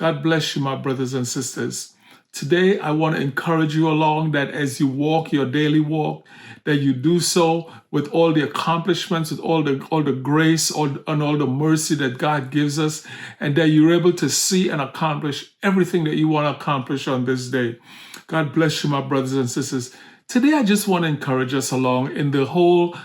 God bless you, my brothers and sisters. Today, I want to encourage you along that as you walk your daily walk, that you do so with all the accomplishments, with all the grace and all the mercy that God gives us, and that you're able to see and accomplish everything that you want to accomplish on this day. God bless you, my brothers and sisters. Today, I just want to encourage us along in the whole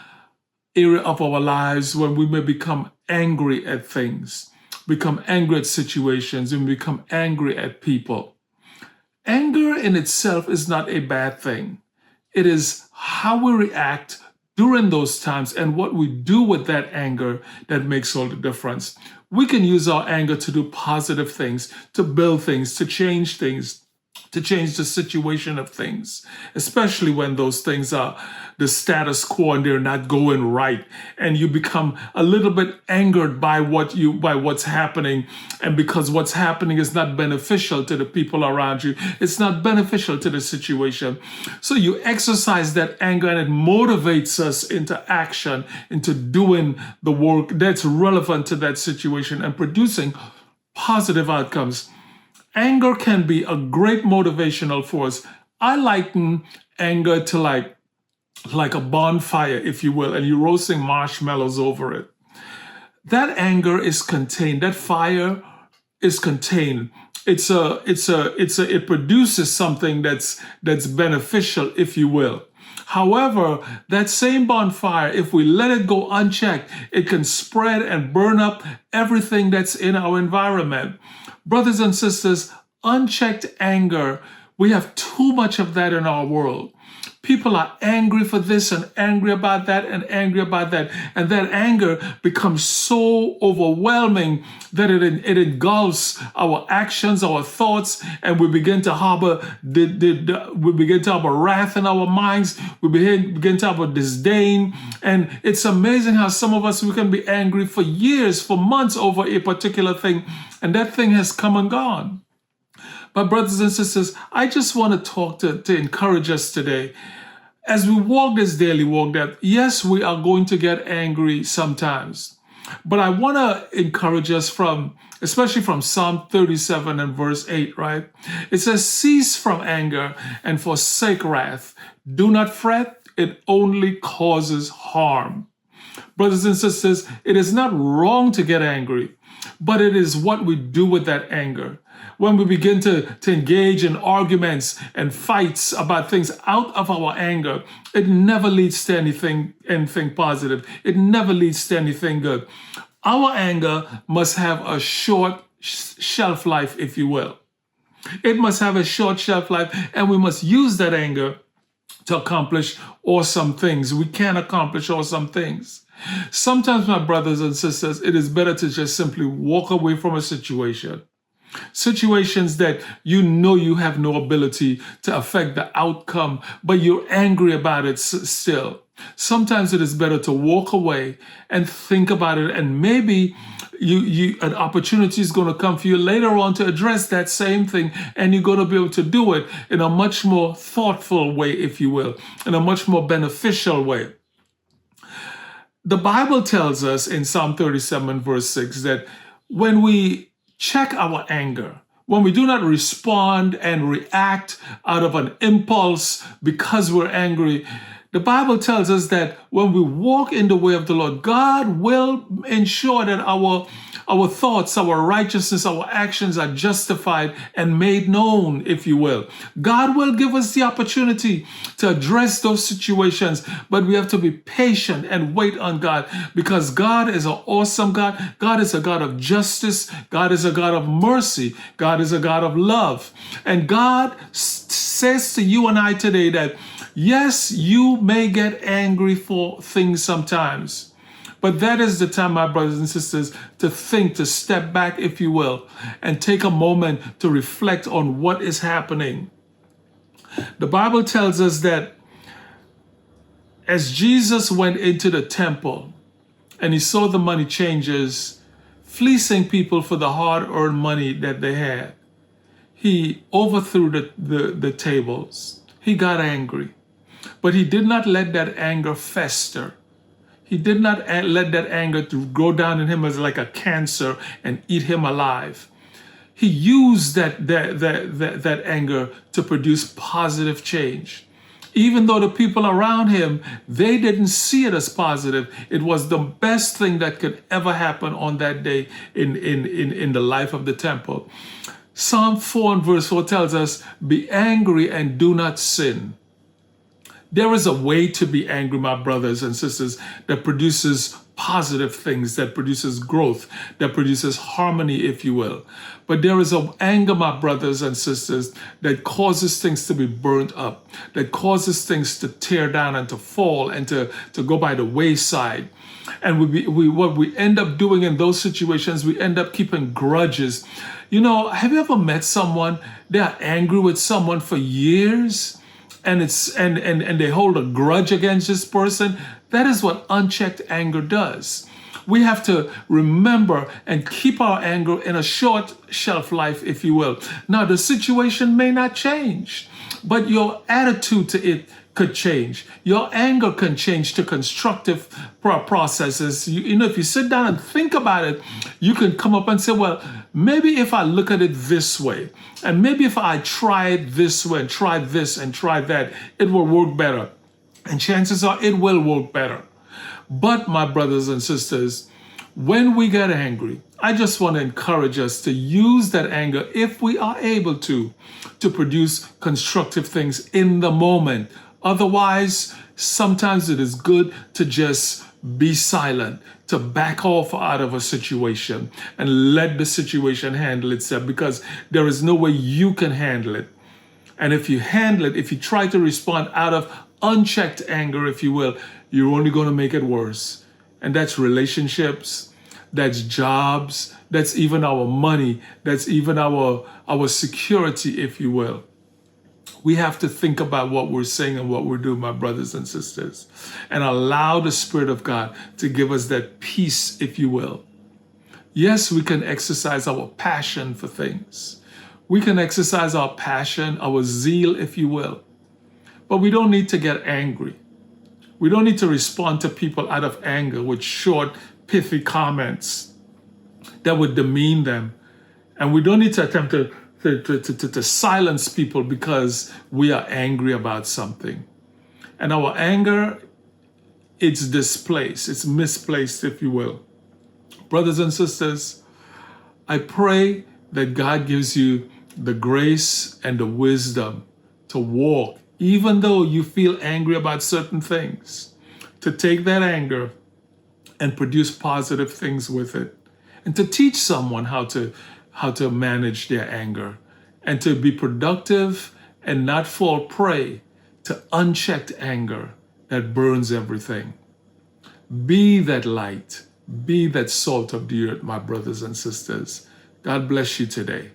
area of our lives when we may become angry at things, become angry at situations, and become angry at people. Anger in itself is not a bad thing. It is how we react during those times and what we do with that anger that makes all the difference. We can use our anger to do positive things, to build things, to change things, to change the situation of things, especially when those things are the status quo and they're not going right, and you become a little bit angered by what's happening, and because what's happening is not beneficial to the people around you, it's not beneficial to the situation. So you exercise that anger, and it motivates us into action, into doing the work that's relevant to that situation and producing positive outcomes. Anger can be a great motivational force. I liken anger to like a bonfire, if you will, and you're roasting marshmallows over it. That anger is contained. That fire is contained. It produces something that's beneficial, if you will. However, that same bonfire, if we let it go unchecked, it can spread and burn up everything that's in our environment. Brothers and sisters, unchecked anger, we have too much of that in our world. People are angry for this and angry about that and angry about that. And that anger becomes so overwhelming that it engulfs our actions, our thoughts, and we begin to harbor wrath in our minds. We begin to harbor disdain. And it's amazing how some of us, we can be angry for years, for months over a particular thing, and that thing has come and gone. But brothers and sisters, I just want to talk to encourage us today. As we walk this daily walk, that yes, we are going to get angry sometimes. But I want to encourage us especially from Psalm 37 and verse 8, right? It says, cease from anger and forsake wrath. Do not fret, it only causes harm. Brothers and sisters, it is not wrong to get angry, but it is what we do with that anger. When we begin to engage in arguments and fights about things out of our anger, it never leads to anything positive. It never leads to anything good. Our anger must have a short shelf life, if you will. It must have a short shelf life, and we must use that anger to accomplish awesome things. We can accomplish awesome things. Sometimes, my brothers and sisters, it is better to just simply walk away from a situation. Situations that you know you have no ability to affect the outcome, but you're angry about it still. Sometimes it is better to walk away and think about it, and maybe an opportunity is going to come for you later on to address that same thing, and you're going to be able to do it in a much more thoughtful way, if you will, in a much more beneficial way. The Bible tells us in Psalm 37 verse 6 that when we check our anger, when we do not respond and react out of an impulse because we're angry, the Bible tells us that when we walk in the way of the Lord, God will ensure that our thoughts, our righteousness, our actions are justified and made known, if you will. God will give us the opportunity to address those situations, but we have to be patient and wait on God, because God is an awesome God. God is a God of justice. God is a God of mercy. God is a God of love. And God says to you and I today that, yes, you may get angry for things sometimes, but that is the time, my brothers and sisters, to think, to step back, if you will, and take a moment to reflect on what is happening. The Bible tells us that as Jesus went into the temple and he saw the money changers fleecing people for the hard-earned money that they had, he overthrew the tables. He got angry, but he did not let that anger fester. He did not let that anger to go down in him as like a cancer and eat him alive. he used that anger to produce positive change. Even though the people around him, they didn't see it as positive, it was the best thing that could ever happen on that day in the life of the temple. Psalm 4 and verse 4 tells us, be angry and do not sin. There is a way to be angry, my brothers and sisters, that produces positive things, that produces growth, that produces harmony, if you will. But there is an anger, my brothers and sisters, that causes things to be burnt up, that causes things to tear down and to fall and to go by the wayside. And what we end up doing in those situations, we end up keeping grudges. You know, have you ever met someone, they are angry with someone for years? And they hold a grudge against this person? That is what unchecked anger does. We have to remember and keep our anger in a short shelf life, if you will. Now, the situation may not change, but your attitude to it could change. Your anger can change to constructive processes. You know, if you sit down and think about it, you can come up and say, well, maybe if I look at it this way, and maybe if I try it this way and try this and try that, it will work better. And chances are it will work better. But my brothers and sisters, when we get angry, I just want to encourage us to use that anger, if we are able to produce constructive things in the moment. Otherwise, sometimes it is good to just be silent, to back off out of a situation and let the situation handle itself, because there is no way you can handle it. And if you handle it, if you try to respond out of unchecked anger, if you will, you're only going to make it worse. And that's relationships, that's jobs, that's even our money, that's even our security, if you will. We have to think about what we're saying and what we're doing, my brothers and sisters, and allow the Spirit of God to give us that peace, if you will. Yes, we can exercise our passion for things. We can exercise our passion, our zeal, if you will. But we don't need to get angry. We don't need to respond to people out of anger with short, pithy comments that would demean them. And we don't need to attempt to silence people because we are angry about something. And our anger, it's displaced, it's misplaced, if you will. Brothers and sisters, I pray that God gives you the grace and the wisdom to walk, even though you feel angry about certain things, to take that anger and produce positive things with it, and to teach someone how to manage their anger, and to be productive and not fall prey to unchecked anger that burns everything. Be that light, be that salt of the earth, my brothers and sisters. God bless you today.